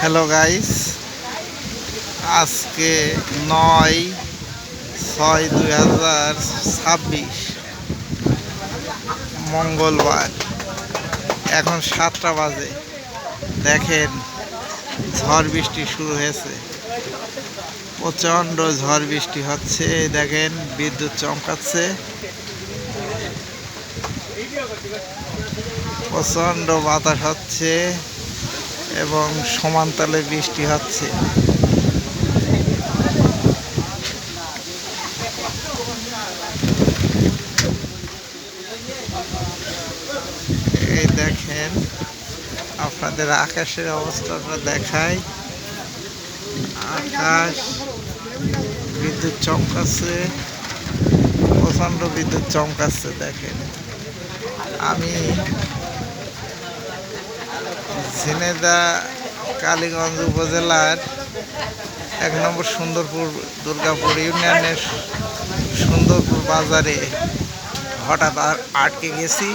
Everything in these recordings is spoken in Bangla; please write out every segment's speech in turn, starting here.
হ্যালো গাইস, আজকে 9/6/2026 মঙ্গলবার। এখন 7টা বাজে। দেখেন ঝড় বৃষ্টি শুরু হয়েছে, প্রচণ্ড ঝড় বৃষ্টি হচ্ছে। দেখেন বিদ্যুৎ চমকাচ্ছে, প্রচণ্ড বাতাস হচ্ছে এবং সমানতালে বৃষ্টি হচ্ছে। এই দেখেন আপনাদের আকাশের অবস্থাটা দেখাই। আকাশ বিদ্যুৎ চমকাচ্ছে, প্রচণ্ড বিদ্যুৎ চমকাচ্ছে। দেখেন আমি ঝিনেদা কালীগঞ্জ উপজেলার 1 নম্বর সুন্দরপুর দুর্গাপুর ইউনিয়নের সুন্দরপুর বাজারে হঠাৎ আটকে গেছি।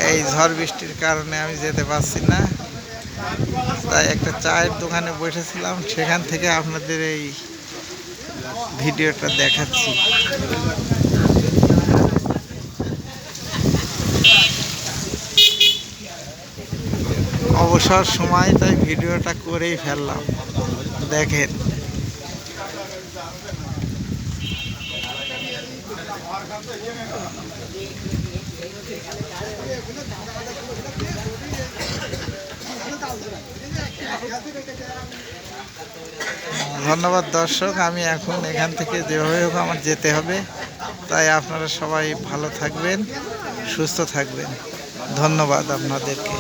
এই ঝড় বৃষ্টির কারণে আমি যেতে পারছি না, তাই একটা চায়ের দোকানে বসেছিলাম, সেখান থেকে আপনাদের এই ভিডিওটা দেখাচ্ছি। অবসর সময় তাই ভিডিওটা করেই ফেললাম। দেখেন ধন্যবাদ দর্শক। আমি এখন এখান থেকে যেভাবে হোক আমার যেতে হবে, তাই আপনারা সবাই ভালো থাকবেন, সুস্থ থাকবেন। ধন্যবাদ আপনাদেরকে।